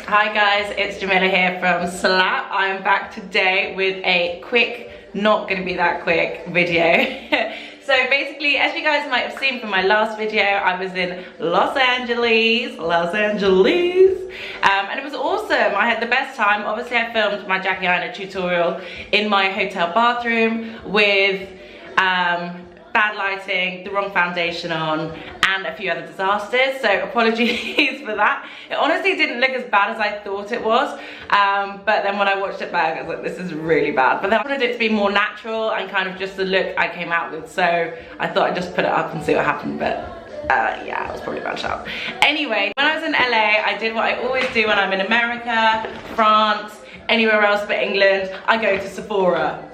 Hi guys, it's Jamila here from Slapp. I am back today with a quick, not gonna be that quick video. So basically, as you guys might have seen from my last video, I was in Los Angeles, and it was awesome. I had the best time. Obviously, I filmed my Jackie Aina tutorial in my hotel bathroom with bad lighting, the wrong foundation on, and a few other disasters, so apologies for that. It honestly didn't look as bad as I thought it was, but then when I watched it back, I was like, this is really bad. But then I wanted it to be more natural and kind of just the look I came out with, so I thought I'd just put it up and see what happened, but yeah, it was probably a bad shout. Anyway, when I was in LA, I did what I always do when I'm in America, France, anywhere else but England. I go to Sephora.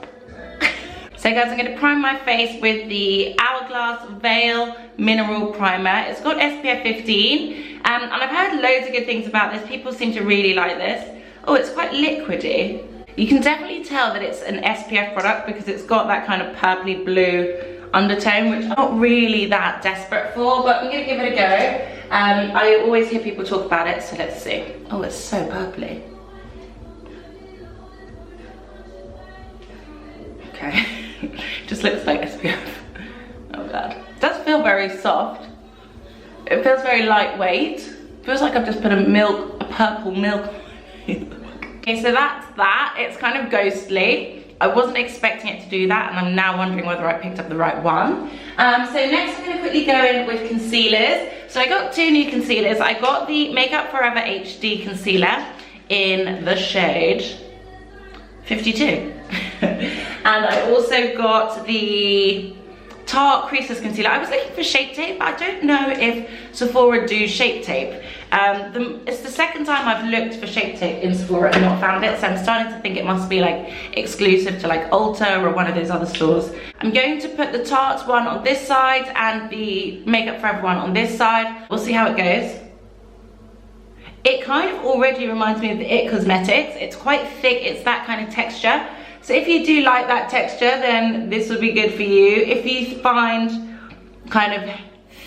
So guys, I'm going to prime my face with the Hourglass Veil Mineral Primer. It's got SPF 15, and I've heard loads of good things about this. People seem to really like this. Oh, it's quite liquidy. You can definitely tell that it's an SPF product because it's got that kind of purpley blue undertone, which I'm not really that desperate for, but I'm going to give it a go. I always hear people talk about it, so let's see. Oh, it's so purpley. Okay. Just looks like SPF. Oh god. It does feel very soft. It feels very lightweight. It feels like I've just put a purple milk. Okay, so that's that. It's kind of ghostly. I wasn't expecting it to do that, and I'm now wondering whether I picked up the right one. So next I'm gonna quickly go in with concealers. So I got two new concealers. I got the Makeup Forever HD concealer in the shade 52. And I also got the Tarte Creaseless Concealer. I was looking for Shape Tape, but I don't know if Sephora do Shape Tape. It's the second time I've looked for Shape Tape in Sephora and not found it, so I'm starting to think it must be like exclusive to like Ulta or one of those other stores. I'm going to put the Tarte one on this side and the Makeup Forever one on this side. We'll see how it goes. It kind of already reminds me of the IT Cosmetics. It's quite thick, it's that kind of texture. So if you do like that texture, then this would be good for you. If you find kind of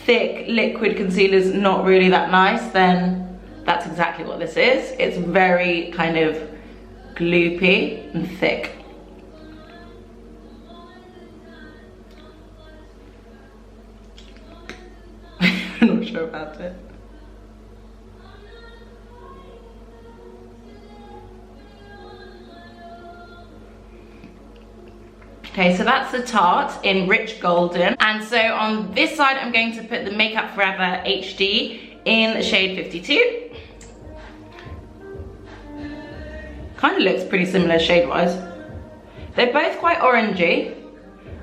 thick liquid concealers not really that nice, then that's exactly what this is. It's very kind of gloopy and thick. I'm not sure about it. Okay, so that's the Tarte in Rich Golden. And so on this side, I'm going to put the Makeup Forever HD in the shade 52. Kind of looks pretty similar shade-wise. They're both quite orangey.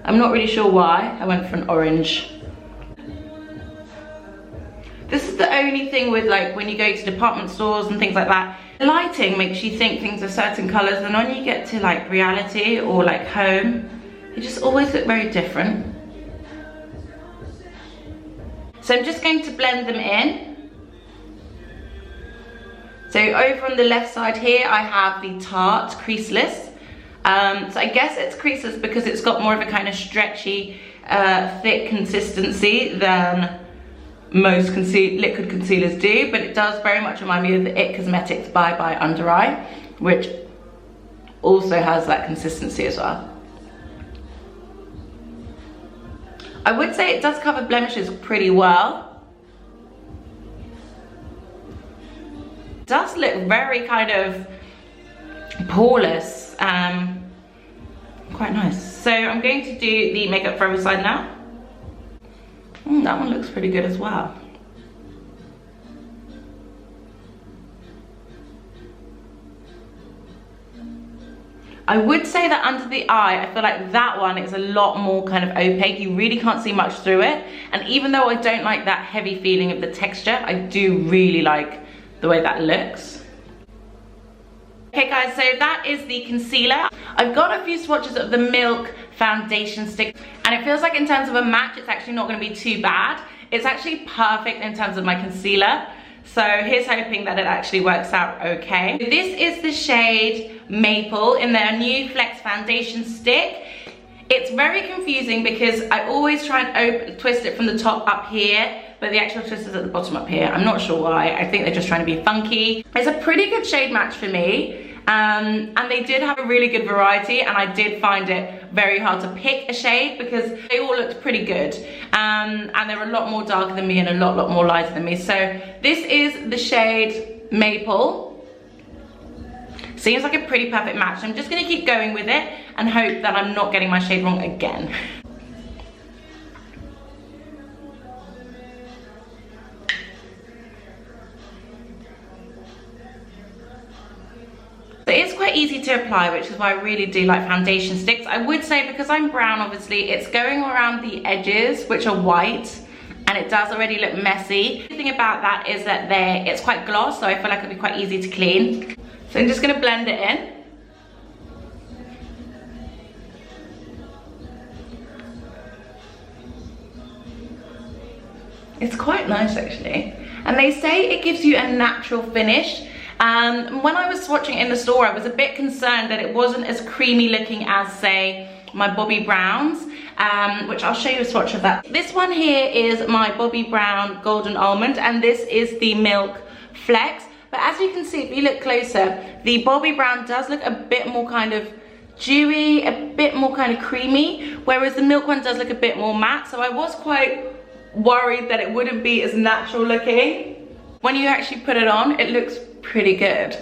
I'm not really sure why I went for an orange. This is the only thing with like when you go to department stores and things like that. Lighting makes you think things are certain colors, and when you get to like reality or like home, they just always look very different. So I'm just going to blend them in. So over on the left side here, I have the Tarte Creaseless. So I guess it's creaseless because it's got more of a kind of stretchy, thick consistency than most liquid concealers do, but it does very much remind me of the IT Cosmetics Bye Bye Under Eye, which also has that consistency as well. I would say it does cover blemishes pretty well. It does look very kind of poreless, quite nice. So I'm going to do the Makeup Forever side now. That one looks pretty good as well. I would say that under the eye, I feel like that one is a lot more kind of opaque. You really can't see much through it. And even though I don't like that heavy feeling of the texture, I do really like the way that looks. Okay guys, so that is the concealer. I've got a few swatches of the Milk foundation stick, and it feels like in terms of a match, it's actually not going to be too bad. It's actually perfect in terms of my concealer. So here's hoping that it actually works out okay. This is the shade Maple in their new Flex foundation stick. It's very confusing because I always try and twist it from the top up here but the actual twist is at the bottom up here. I'm not sure why. I think they're just trying to be funky. It's a pretty good shade match for me. And they did have a really good variety, and I did find it very hard to pick a shade because they all looked pretty good. And they're a lot more darker than me and a lot more lighter than me. So this is the shade Maple. Seems like a pretty perfect match. I'm just gonna keep going with it and hope that I'm not getting my shade wrong again. It is quite easy to apply, which is why I really do like foundation sticks. I would say because I'm brown, obviously, it's going around the edges, which are white, and it does already look messy. The thing about that is that it's quite gloss, so I feel like it'll be quite easy to clean. So I'm just gonna blend it in. It's quite nice actually. And they say it gives you a natural finish. When I was swatching in the store, I was a bit concerned that it wasn't as creamy looking as, say, my Bobbi Brown's, which I'll show you a swatch of that. This one here is my Bobbi Brown Golden Almond, and this is the Milk Flex. But as you can see, if you look closer, the Bobbi Brown does look a bit more kind of dewy, a bit more kind of creamy, whereas the Milk one does look a bit more matte. So I was quite worried that it wouldn't be as natural looking. When you actually put it on, it looks pretty good.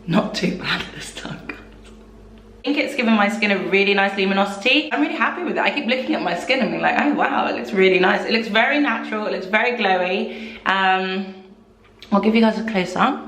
Not too bad this time, guys. I think it's given my skin a really nice luminosity. I'm really happy with it. I keep looking at my skin and being like, oh wow, it looks really nice. It looks very natural, it looks very glowy. I'll give you guys a close up.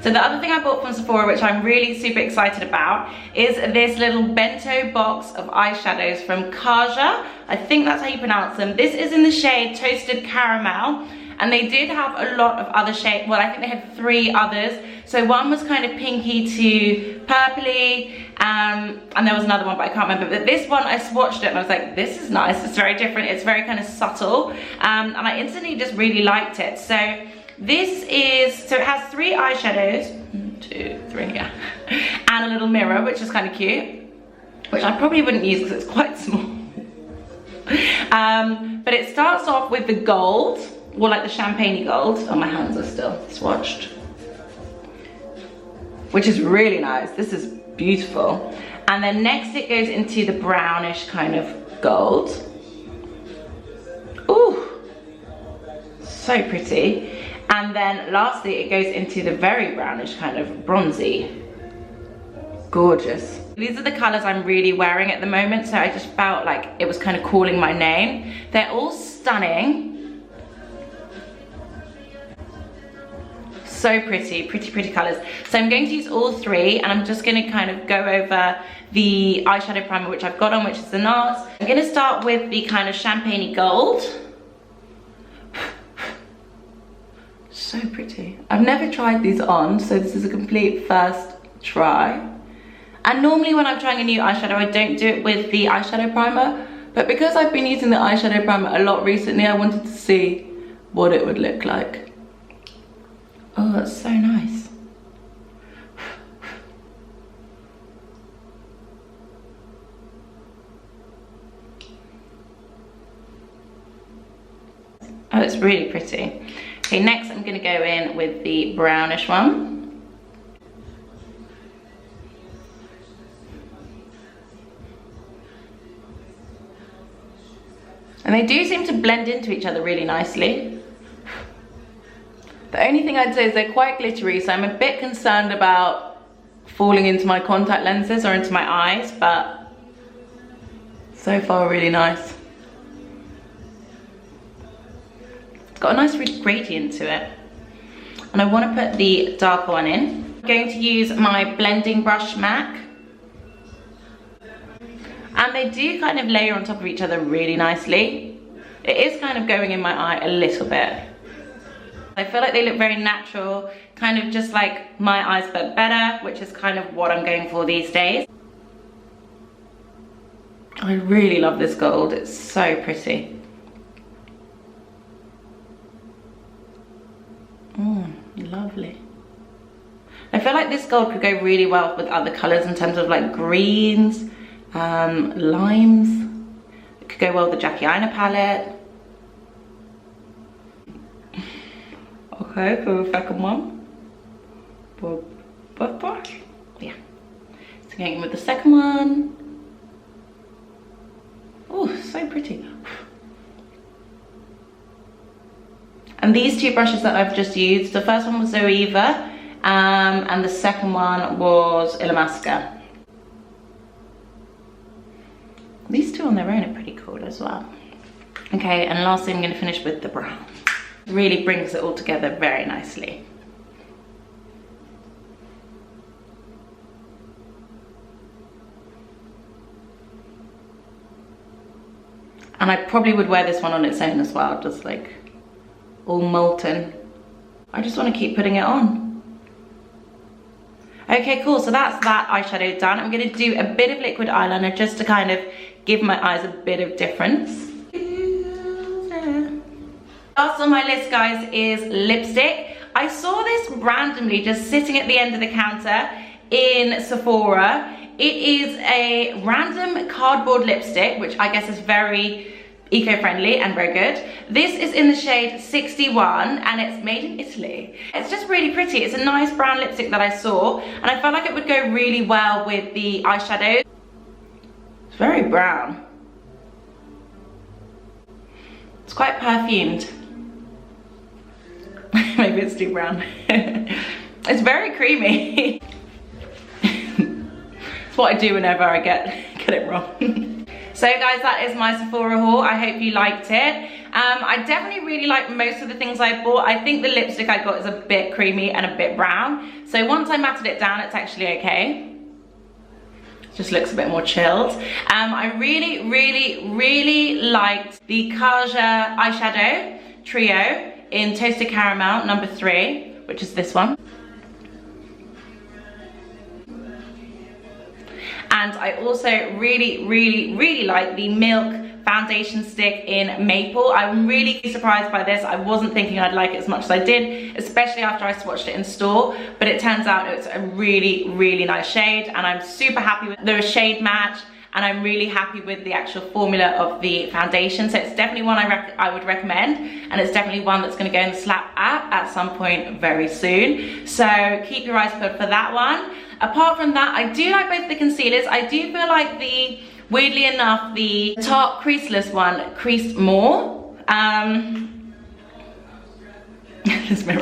So the other thing I bought from Sephora, which I'm really super excited about, is this little bento box of eyeshadows from Kaja. I think that's how you pronounce them. This is in the shade Toasted Caramel, and they did have a lot of other shades. Well, I think they had 3 others. So one was kind of pinky to purpley, and there was another one, but I can't remember. But this one, I swatched it and I was like, this is nice. It's very different. It's very kind of subtle, and I instantly just really liked it. So this is, so it has 3 eyeshadows, 1, 2, 3, yeah, and a little mirror, which is kind of cute, which I probably wouldn't use because it's quite small. But it starts off with the gold, or like the champagne gold. Oh, my hands are still swatched, which is really nice. This is beautiful. And then next it goes into the brownish kind of gold. Ooh, so pretty. And then lastly, it goes into the very brownish kind of bronzy. Gorgeous. These are the colors I'm really wearing at the moment, so I just felt like it was kind of calling my name. They're all stunning. So pretty, pretty colors. So I'm going to use all 3, and I'm just going to kind of go over the eyeshadow primer which I've got on, which is the NARS. I'm going to start with the kind of champagne gold. So pretty. I've never tried these on, so this is a complete first try. And normally when I'm trying a new eyeshadow, I don't do it with the eyeshadow primer, but because I've been using the eyeshadow primer a lot recently, I wanted to see what it would look like. Oh, that's so nice. Oh, it's really pretty. Okay, next I'm gonna go in with the brownish one. And they do seem to blend into each other really nicely. The only thing I'd say is they're quite glittery, so I'm a bit concerned about falling into my contact lenses or into my eyes, but so far really nice. Got a nice gradient to it. And I want to put the darker one in. I'm going to use my blending brush MAC. And they do kind of layer on top of each other really nicely. It is kind of going in my eye a little bit. I feel like they look very natural, kind of just like my eyes but better, which is kind of what I'm going for these days. I really love this gold, it's so pretty. Lovely. I feel like this gold could go really well with other colors in terms of like greens, limes. It could go well with the Jackie Aina palette. Okay, for the second one. Yeah. So going in with the second one. Oh, so pretty. And these two brushes that I've just used, the first one was Zoeva, and the second one was Illamasqua. These two on their own are pretty cool as well. Okay, and lastly I'm going to finish with the brown. Really brings it all together very nicely. And I probably would wear this one on its own as well, just like all molten. I just want to keep putting it on. Okay, cool, so that's that eyeshadow done. I'm going to do a bit of liquid eyeliner just to kind of give my eyes a bit of difference. Last on my list, guys, is lipstick. I saw this randomly just sitting at the end of the counter in Sephora. It is a random cardboard lipstick, which I guess is very eco-friendly and very good. This is in the shade 61 and it's made in Italy. It's just really pretty. It's a nice brown lipstick that I saw and I felt like it would go really well with the eyeshadow. It's very brown. It's quite perfumed. Maybe it's too brown. It's very creamy. It's what I do whenever I get it wrong. So guys, that is my Sephora haul. I hope you liked it. I definitely really like most of the things I bought. I think the lipstick I got is a bit creamy and a bit brown. So once I matted it down, it's actually okay. It just looks a bit more chilled. I really liked the Kaja eyeshadow trio in Toasted Caramel number 3, which is this one. And I also really like the Milk foundation stick in Maple. I'm really surprised by this. I wasn't thinking I'd like it as much as I did, especially after I swatched it in store, but it turns out it's a really nice shade and I'm super happy with the shade match and I'm really happy with the actual formula of the foundation. So it's definitely one I would recommend and it's definitely one that's going to go in the Slapp app at some point very soon. So keep your eyes peeled for that one. Apart from that, I do like both the concealers. I do feel like weirdly enough, the Tarte creaseless one creased more. This mirror.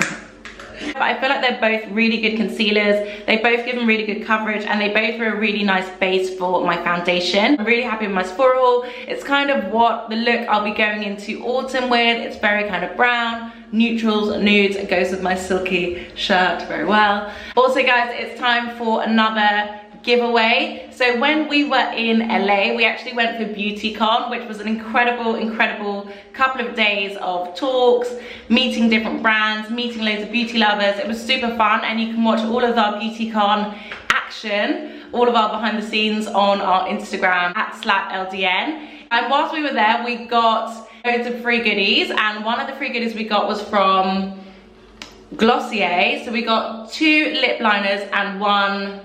But I feel like they're both really good concealers. They both give them really good coverage and they both are a really nice base for my foundation. I'm really happy with my Sephora haul. It's kind of what the look I'll be going into autumn with. It's very kind of brown, neutrals, nudes. It goes with my silky shirt very well. Also guys, it's time for another giveaway. So when we were in LA, we actually went for BeautyCon, which was an incredible couple of days of talks, meeting different brands, meeting loads of beauty lovers. It was super fun and you can watch all of our BeautyCon action, all of our behind the scenes on our Instagram at SlappLDN. And whilst we were there, we got loads of free goodies and one of the free goodies we got was from Glossier. So we got 2 lip liners and 1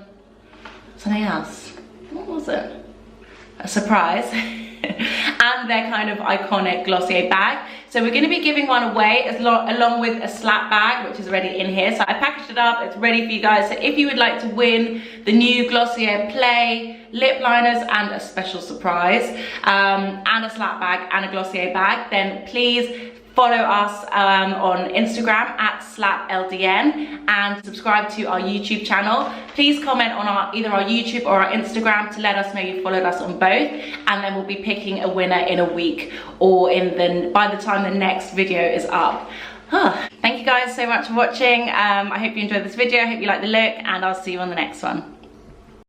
something else. What was it? A surprise. And their kind of iconic Glossier bag. So we're going to be giving one away along with a Slapp bag, which is already in here. So I packaged it up, it's ready for you guys. So if you would like to win the new Glossier Play lip liners and a special surprise, and a Slapp bag and a Glossier bag, then please follow us on Instagram at SlappLDN and subscribe to our YouTube channel. Please comment on either our YouTube or our Instagram to let us know you followed us on both, and then we'll be picking a winner in a week or by the time the next video is up. Thank you guys so much for watching. I hope you enjoyed this video. I hope you like the look and I'll see you on the next one.